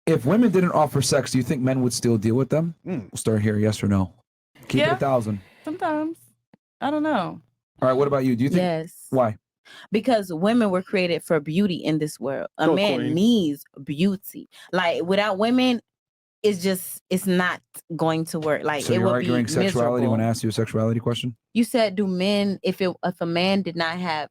If women didn't offer sex, do you think men would still deal with them? We'll start here. Yes or no? Keep it 1,000. Sometimes. I don't know. All right. What about you? Do you think? Yes. Why? Because women were created for beauty in this world. A man needs beauty. Like without women, it's not going to work. Like So it you're would arguing be sexuality miserable. when I asked you a sexuality question? You said, do men, if a woman did not have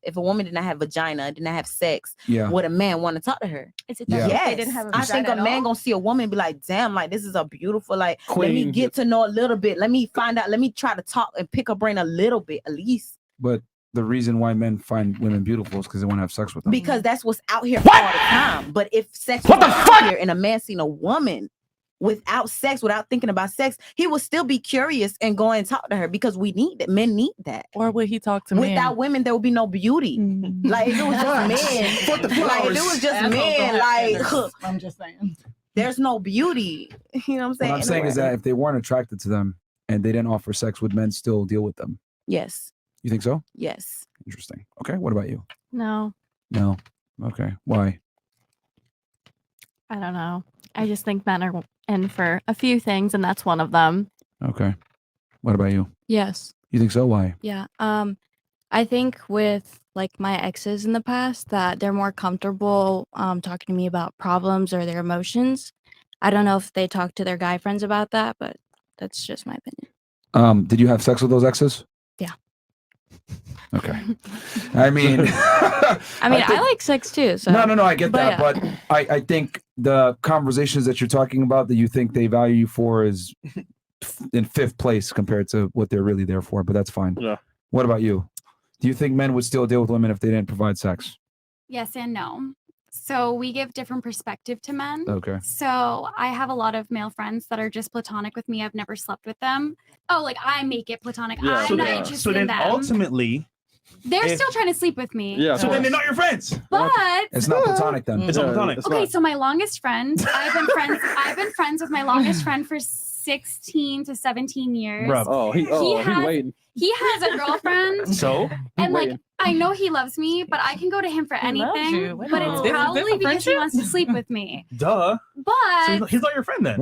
vagina, did not have sex, would a man want to talk to her? Is it Yes. if they didn't have a I think a vagina man at all? gonna see a woman and be like, damn, like this is a beautiful, like let me Queen. get to know a little bit. Let me find out. Let me try to talk and pick her brain a little bit, at least. But the reason why men find women beautiful is because they want to have sex with them. Because that's what's out here all the time. But if sex was out here and a man seen a woman without sex, without thinking about sex, he would still be curious and go and talk to her because we need that. Men need that. Or would he talk to men? Without women, there would be no beauty. Like if it was just men, like if it was just men, like I'm just saying. there's no beauty. You know what I'm saying? What I'm saying is that if they weren't attracted to them and they didn't offer sex, would men still deal with them? Yes. You think so? Yes. Interesting. Okay. What about you? No, No. Okay. Why? I don't know. I just think men are in for a few things, and that's one of them. Okay. What about you? Yes. You think so? Why? Yeah. I think with like my exes in the past that they're more comfortable talking to me about problems or their emotions. I don't know if they talk to their guy friends about that, but that's just my opinion. Did you have sex with those exes? Yeah. Okay. I mean, I like sex too. So no, I get that, yeah. but I think the conversations that you're talking about that you think they value you for is in 5th place compared to what they're really there for. But that's fine. Yeah. What about you? Do you think men would still deal with women if they didn't provide sex? Yes and no. So we give different perspective to men. Okay. So I have a lot of male friends that are just platonic with me. I've never slept with them. Oh, like I make it platonic. Yeah. I'm not interested So in then them. ultimately, They're still trying to sleep with me. Yeah. so then they're not your friends. But It's not platonic then. It's not platonic. it's okay, not. so my longest friend, I've been friends with my longest friend for 16 to 17 years. Bruh. He has- waiting. He has a girlfriend. So And like waiting. I know he loves me, but I can go to him for He loves anything. you. Wait a But minute. it's This is probably a because he friendship? wants to sleep with me. duh. So But he's not your friend then.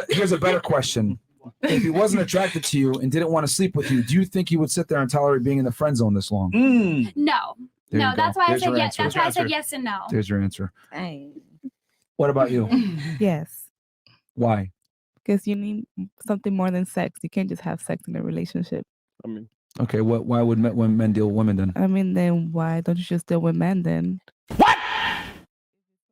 Here's a better question. If he wasn't attracted to you and didn't want to sleep with you, do you think he would sit there and tolerate being in the friend zone this long? no. There No, you that's go. why There's I said your yes. answer. That's why I said yes and no. There's your answer. Dang. What about you? Yes, Why? because you need something more than sex. You can't just have sex in a relationship. I mean, Okay. Why would men deal with women then? I mean, then why don't you just deal with men then?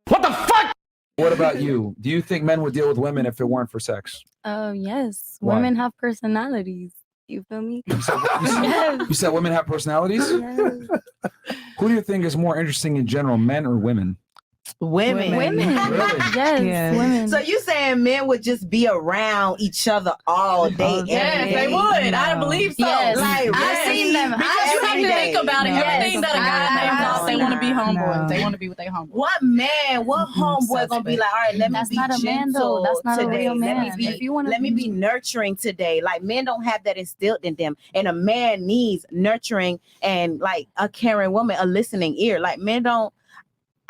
What the fuck? What about you? Do you think men would deal with women if it weren't for sex? Oh yes, Why? women have personalities. You feel me? You said, Yes. you said women have personalities? Yes. Who do you think is more interesting in general, men or women? Women. Women. Really? Yes, Yeah. women. So you saying men would just be around each other all day? All day. Yes, every they day? would. I No. believe so. Yes. Like, I've really? seen them. Because you have Every to day. think about it. No. Everything that a guy named off, they want to be homeboys. No. They want to be with their homeboys. What man, what homeboy gonna be like, all right, let me That's be not a man, gentle though. That's not a today. real man. Let me If you wanna let me be nurturing today. Like men don't have that instilled in them. And a man needs nurturing and like a caring woman, a listening ear. Like men don't,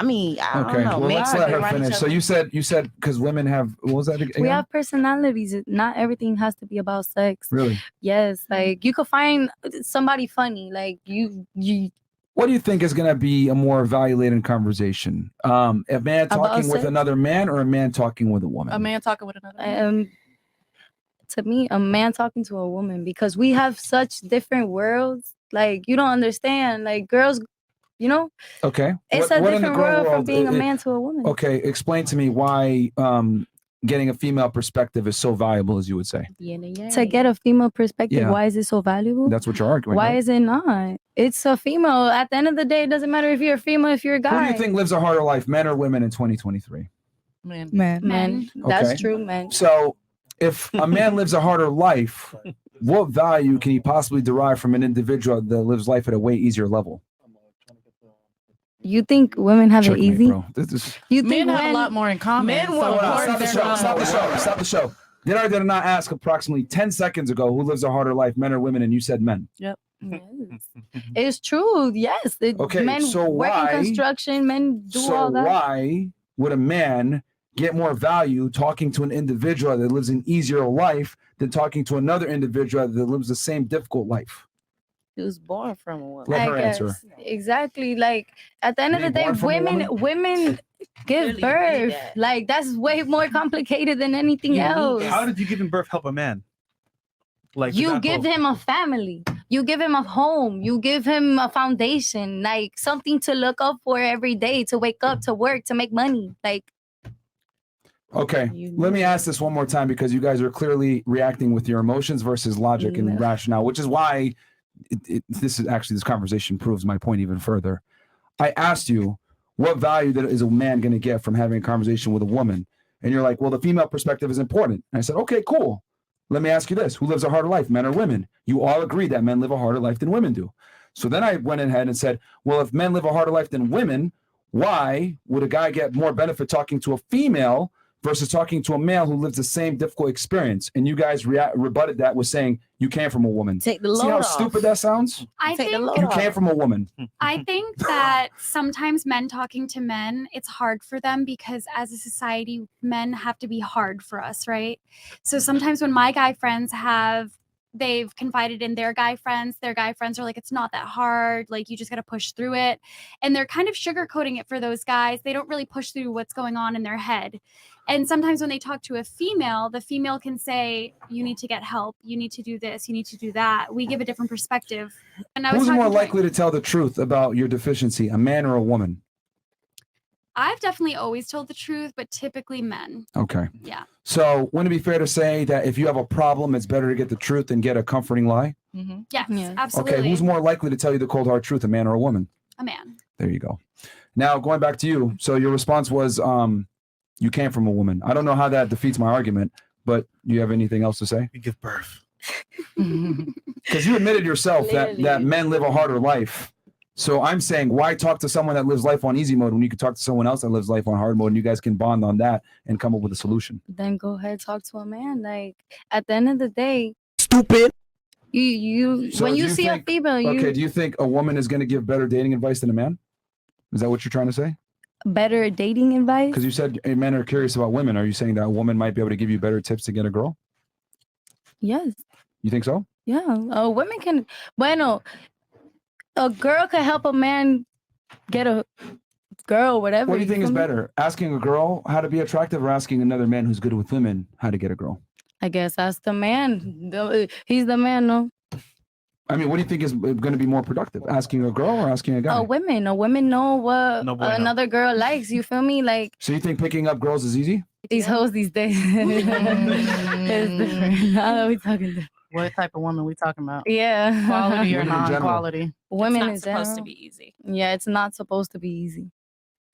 I mean, I Okay. don't know. Well, Men let's are let her around each finish. So other. you said because women have, what was that again? We have personalities. Not everything has to be about sex. Really? Yes, like you could find somebody funny. Like you. What do you think is going to be a more evaluating conversation? A man About talking with sex? another man or a man talking with a woman? A man talking with another man. To me, a man talking to a woman because we have such different worlds. Like you don't understand. Like girls, you know, Okay. it's What a in the different girl world from world being a i- man to a woman. Okay. Explain to me why getting a female perspective is so valuable, as you would say. To get a female perspective, Yeah. why is it so valuable? That's what you're arguing. Why right? is it not? It's a female. At the end of the day, it doesn't matter if you're a female, if you're a Who guy. do you think lives a harder life, men or women in 2023? Man. Men. Men. That's Okay. true, men. So if a man lives a harder life, what value can he possibly derive from an individual that lives life at a way easier level? You think women have it Checkmate, easy? bro. This is... You think Men have a men- lot more in common. Men so will- of Hold on, course stop the they're show. gonna- Stop the show. Stop the show. Did I or did I not ask approximately 10 seconds ago who lives a harder life, men or women, and you said men? Yes. It's true. Yes. Okay, Men so work why- in construction. Men do So all that. why would a man get more value talking to an individual that lives an easier life than talking to another individual that lives the same difficult life? He was born from a woman. Let I her guess answer. exactly. Like at the end of the Being day, born from a women give Clearly you need birth. that. Like that's way more complicated than anything You need else. that. How did you giving birth help a man? Like, for You example, give him a family. You give him a home. You give him a foundation, like something to look up for every day, to wake up, to work, to make money. Like Okay, You let me knew. ask this one more time because you guys are clearly reacting with your emotions versus logic No. and rationale, which is why this conversation proves my point even further. I asked you, what value is a man going to get from having a conversation with a woman? And you're like, well, the female perspective is important. And I said, okay, cool. Let me ask you this. Who lives a harder life, men or women? You all agree that men live a harder life than women do. So then I went ahead and said, well, if men live a harder life than women, why would a guy get more benefit talking to a female versus talking to a male who lives the same difficult experience? And you guys rebutted that with saying you came from a woman. Take the load See how off. stupid that sounds? I Take the think load You off. came from a woman. I think that sometimes men talking to men, it's hard for them because as a society, men have to be hard for us, right? So sometimes when my guy friends they've confided in their guy friends are like, it's not that hard. Like, you just got to push through it. And they're kind of sugarcoating it for those guys. They don't really push through what's going on in their head. And sometimes when they talk to a female, the female can say, you need to get help. You need to do this. You need to do that. We give a different perspective. And I was Who's talking more to- likely to tell the truth about your deficiency, a man or a woman? I've definitely always told the truth, but typically men. Okay. Yeah. So wouldn't it be fair to say that if you have a problem, it's better to get the truth than get a comforting lie? Mm-hmm. Yes, Yeah. absolutely. Okay, who's more likely to tell you the cold hard truth, a man or a woman? A man. There you go. Now going back to you. So your response was you came from a woman. I don't know how that defeats my argument, but do you have anything else to say? you give birth. Because you admitted yourself that Clearly. men live a harder life. So I'm saying, why talk to someone that lives life on easy mode when you could talk to someone else that lives life on hard mode and you guys can bond on that and come up with a solution? then go ahead, talk to a man. Like at the end of the day, Stupid. you So when do you you see think- a female, Okay, do you think a woman is going to give better dating advice than a man? Is that what you're trying to say? better dating advice. Because you said men are curious about women. Are you saying that a woman might be able to give you better tips to get a girl? Yes. You think so? Yeah. Women can. Bueno, a girl can help a man get a girl, whatever. What do you think is feel me? better? Asking a girl how to be attractive or asking another man who's good with women how to get a girl? I guess that's the man. He's the man, no? I mean, what do you think is going to be more productive? Asking a girl or asking a guy? Women know what No bueno. another girl likes. You feel me? Like So you think picking up girls is easy? these hoes these days. It's different. How are we talking different? What type of woman we talking about? Yeah. Quality or Women in general. non-quality? Women it's in not supposed to general. be easy. Yeah, it's not supposed to be easy.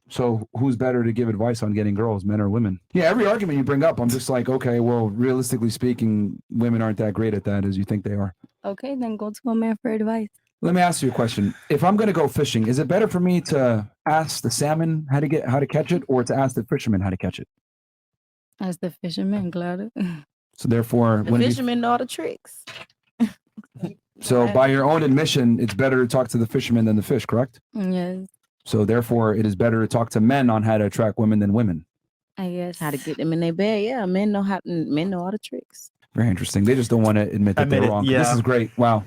So who's better to give advice on getting girls, men or women? Yeah, every argument you bring up, I'm just like, okay, well, realistically speaking, women aren't that great at that as you think they are. Okay, then go to a man for advice. Let me ask you a question. If I'm going to go fishing, is it better for me to ask the salmon how to catch it, or to ask the fisherman how to catch it? As the fisherman, claro. So therefore, The when it be- fishermen know all the tricks. so by your own admission, it's better to talk to the fisherman than the fish, correct? Yes, So therefore, it is better to talk to men on how to attract women than women. I guess. How to get them in their bed. Yeah, men know all the tricks. Very interesting. They just don't want to admit that Admit they're it, wrong. yeah. This is great. Wow.